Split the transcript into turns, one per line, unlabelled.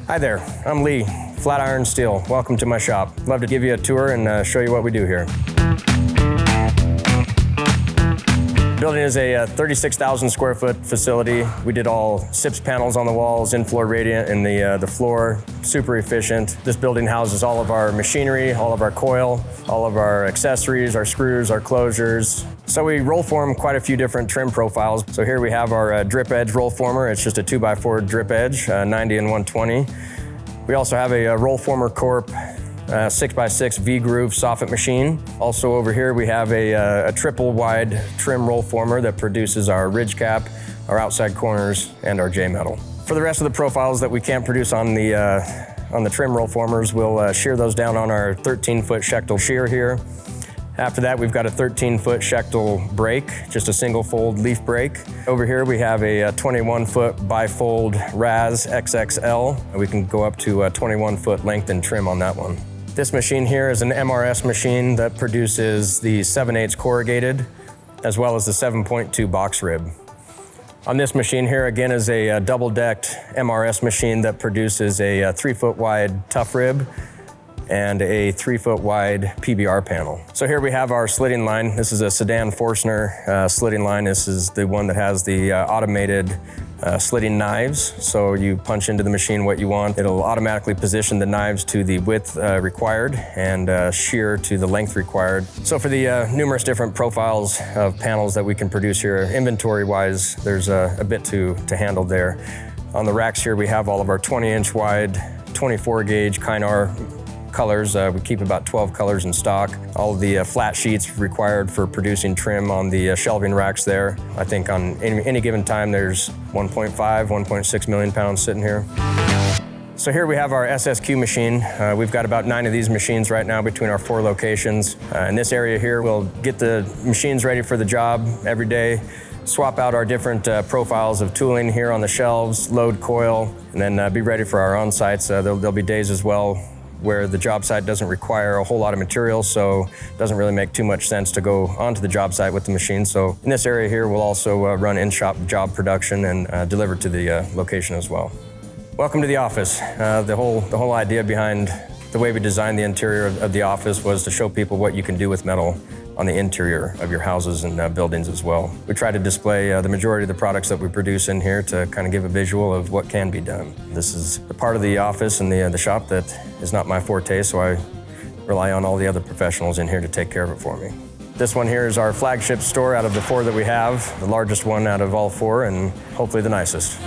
Hi there, I'm Lee, Flatiron Steel. Welcome to my shop. Love to give you a tour and show you what we do here. The building is a 36,000 square foot facility. We did all SIPS panels on the walls, in-floor radiant in the floor, super efficient. This building houses all of our machinery, all of our coil, all of our accessories, our screws, our closures. So we roll form quite a few different trim profiles. So here we have our Drip Edge Rollformer. It's just a 2x4 drip edge, 90 and 120. We also have a Rollformer Corp 6x6 V-groove soffit machine. Also over here we have a triple wide trim rollformer that produces our ridge cap, our outside corners, and our J-metal. For the rest of the profiles that we can't produce on the trim rollformers, we'll shear those down on our 13-foot Schechtel shear here. After that, we've got a 13-foot Schechtel brake, just a single fold leaf brake. Over here, we have a 21-foot bifold RAS XXL. We can go up to a 21-foot length and trim on that one. This machine here is an MRS machine that produces the 7/8 corrugated, as well as the 7.2 box rib. On this machine here, again, is a double-decked MRS machine that produces a 3-foot wide Tuff-Rib and a 3-foot wide PBR panel. So here we have our slitting line. This is a Sedan Forstner slitting line. This is the one that has the automated slitting knives. So you punch into the machine what you want. It'll automatically position the knives to the width required and shear to the length required. So for the numerous different profiles of panels that we can produce here, inventory-wise, there's a bit to handle there. On the racks here, we have all of our 20-inch wide, 24-gauge Kynar colors. We keep about 12 colors in stock. All of the flat sheets required for producing trim on the shelving racks there. I think on any given time there's 1.5, 1.6 million pounds sitting here. So here we have our SSQ machine. We've got about 9 of these machines right now between our 4 locations. In this area here, we'll get the machines ready for the job every day, swap out our different profiles of tooling here on the shelves, load coil, and then be ready for our on-sites. There'll be days as well where the job site doesn't require a whole lot of material, so it doesn't really make too much sense to go onto the job site with the machine. So in this area here, we'll also run in-shop job production and deliver to the location as well. Welcome to the office. The whole idea behind the way we designed the interior of the office was to show people what you can do with metal on the interior of your houses and buildings as well. We try to display the majority of the products that we produce in here to kind of give a visual of what can be done. This is the part of the office and the shop that is not my forte, so I rely on all the other professionals in here to take care of it for me. This one here is our flagship store out of the 4 that we have, the largest one out of all 4 and hopefully the nicest.